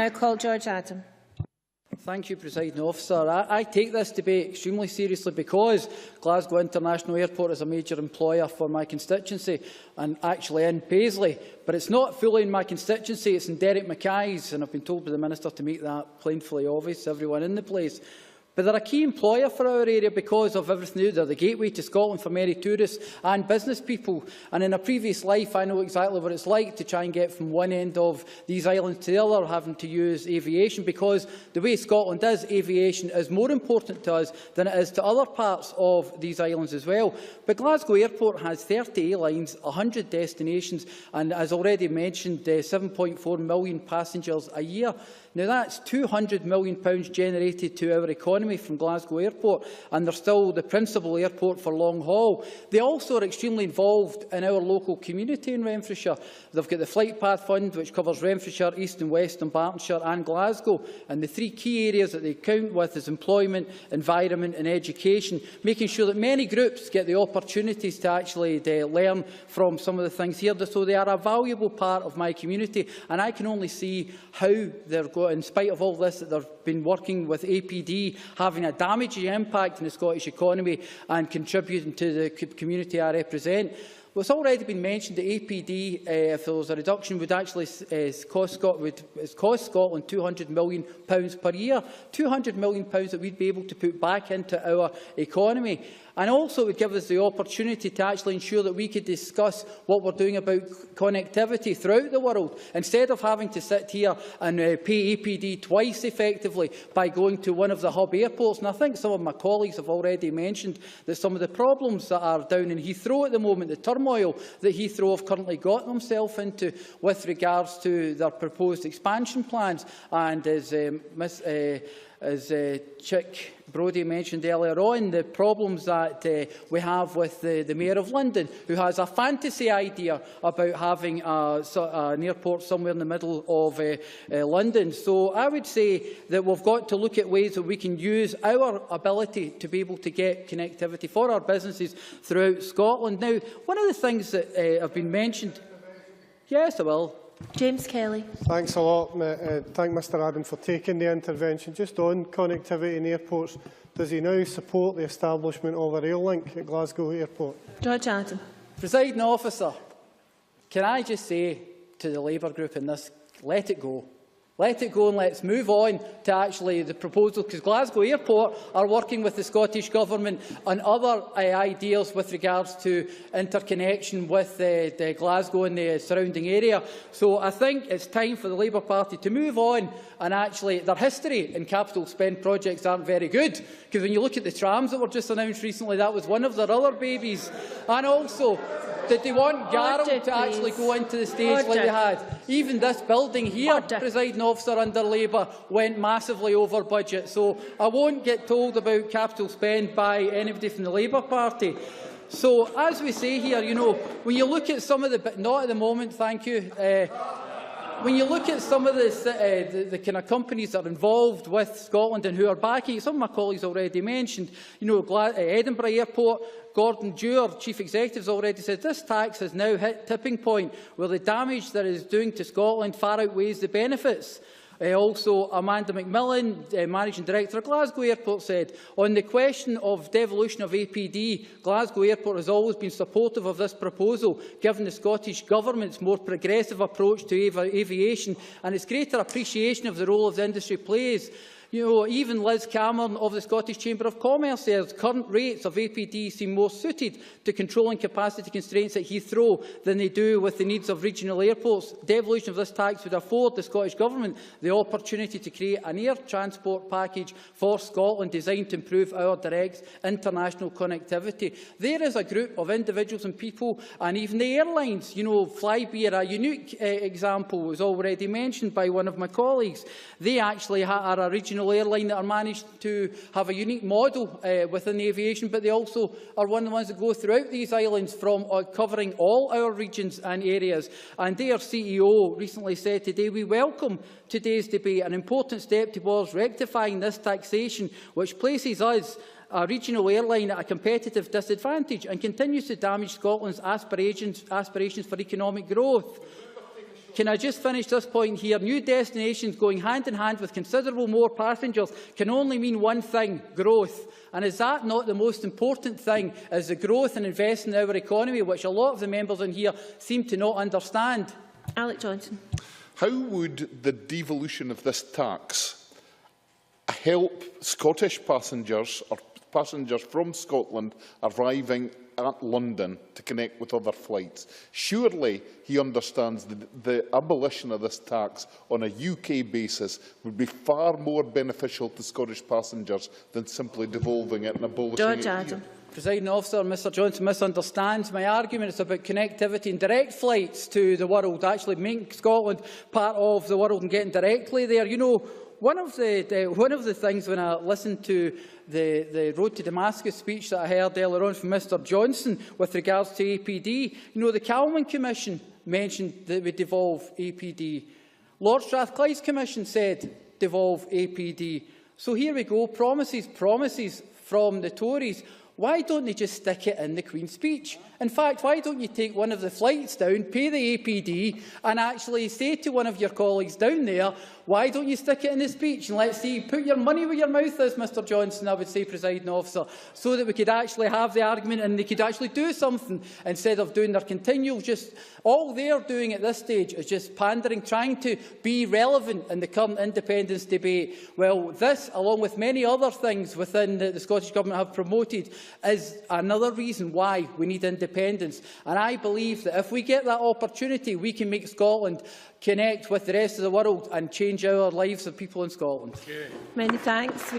now call George Adam. Thank you, Presiding Officer. I take this debate extremely seriously because Glasgow International Airport is a major employer for my constituency and actually in Paisley. But it's not fully in my constituency, it's in Derek Mackay's, and I've been told by the Minister to make that plainly obvious to everyone in the place. But they're a key employer for our area because of everything they do. They're the gateway to Scotland for many tourists and business people. And in a previous life, I know exactly what it's like to try and get from one end of these islands to the other, having to use aviation, because the way Scotland is, aviation is more important to us than it is to other parts of these islands as well. But Glasgow Airport has 30 airlines, 100 destinations, and as already mentioned, 7.4 million passengers a year. Now, that's £200 million generated to our economy from Glasgow Airport, and they're still the principal airport for long haul. They also are extremely involved in our local community in Renfrewshire. They've got the Flight Path Fund, which covers Renfrewshire, East and West and Bartonshire and Glasgow. And the three key areas that they count with is employment, environment and education, making sure that many groups get the opportunities to actually learn from some of the things here. So they are a valuable part of my community, and I can only see how they're going, in spite of all this, that they've been working with APD, having a damaging impact on the Scottish economy and contributing to the community I represent. Well, it's already been mentioned that APD, if there was a reduction, would actually cost Scotland £200 million per year. £200 million that we'd be able to put back into our economy. And also it would give us the opportunity to actually ensure that we could discuss what we're doing about connectivity throughout the world, instead of having to sit here and pay APD twice effectively by going to one of the hub airports. And I think some of my colleagues have already mentioned that some of the problems that are down in Heathrow at the moment, the turmoil that Heathrow have currently got themselves into with regards to their proposed expansion plans. And as Chick Brodie mentioned earlier on, the problems that we have with the Mayor of London, who has a fantasy idea about having an airport somewhere in the middle of London. So I would say that we've got to look at ways that we can use our ability to be able to get connectivity for our businesses throughout Scotland. Now, one of the things that have been mentioned... Yes, I will. James Kelly. Thanks a lot. Thank Mr Adam for taking the intervention. Just on connectivity in airports, does he now support the establishment of a rail link at Glasgow Airport? George Adam. Presiding Officer, can I just say to the Labour group in this, let it go. Let it go and let's move on to actually the proposal, because Glasgow Airport are working with the Scottish Government on other ideas with regards to interconnection with Glasgow and the surrounding area. So I think it's time for the Labour Party to move on, and actually their history in capital spend projects aren't very good, because when you look at the trams that were just announced recently, that was one of their other babies. And also, did they want Garrow to actually go into the stage like they had? Even this building here, Presiding Officer, under Labour, went massively over budget. So I won't get told about capital spend by anybody from the Labour Party. So, as we say here, you know, when you look at some of the... Not at the moment, thank you. When you look at some of the kind of companies that are involved with Scotland and who are backing, some of my colleagues already mentioned, you know, Edinburgh Airport, Gordon Dewar, Chief Executive, has already said this tax has now hit tipping point where the damage that it is doing to Scotland far outweighs the benefits. Also, Amanda McMillan, Managing Director of Glasgow Airport, said, on the question of devolution of APD, Glasgow Airport has always been supportive of this proposal, given the Scottish Government's more progressive approach to aviation and its greater appreciation of the role the industry plays. You know, even Liz Cameron of the Scottish Chamber of Commerce says current rates of APD seem more suited to controlling capacity constraints at Heathrow than they do with the needs of regional airports. Devolution of this tax would afford the Scottish Government the opportunity to create an air transport package for Scotland designed to improve our direct international connectivity. There is a group of individuals and people, and even the airlines, you know, Flybe, a unique example, was already mentioned by one of my colleagues. They actually are a regional airline that are managed to have a unique model within the aviation, but they also are one of the ones that go throughout these islands from covering all our regions and areas. And their CEO recently said today, we welcome today's debate, an important step towards rectifying this taxation, which places us, a regional airline, at a competitive disadvantage and continues to damage Scotland's aspirations for economic growth. Can I just finish this point here? New destinations going hand in hand with considerable more passengers can only mean one thing: growth. And is that not the most important thing, is the growth and investment in our economy, which a lot of the members in here seem to not understand? Alec Johnson. How would the devolution of this tax help Scottish passengers or passengers from Scotland arriving at London to connect with other flights? Surely he understands that the abolition of this tax on a UK basis would be far more beneficial to Scottish passengers than simply devolving it and abolishing it here. Presiding Officer, Mr Johnson misunderstands my argument. It's about connectivity and direct flights to the world, actually making Scotland part of the world and getting directly there. You know, one of the things when I listened to the Road to Damascus speech that I heard earlier on from Mr Johnson with regards to APD, you know, the Calman Commission mentioned that we devolve APD. Lord Strathclyde's Commission said devolve APD. So here we go, promises from the Tories. Why don't they just stick it in the Queen's speech? In fact, why don't you take one of the flights down, pay the APD, and actually say to one of your colleagues down there, why don't you stick it in the speech? And let's see, put your money where your mouth is, Mr Johnson, I would say, Presiding Officer, so that we could actually have the argument and they could actually do something instead of doing their continual, just all they're doing at this stage is just pandering, trying to be relevant in the current independence debate. Well, this, along with many other things within the Scottish Government have promoted, is another reason why we need independence. And I believe that if we get that opportunity, we can make Scotland connect with the rest of the world and change our lives of people in Scotland. Many thanks.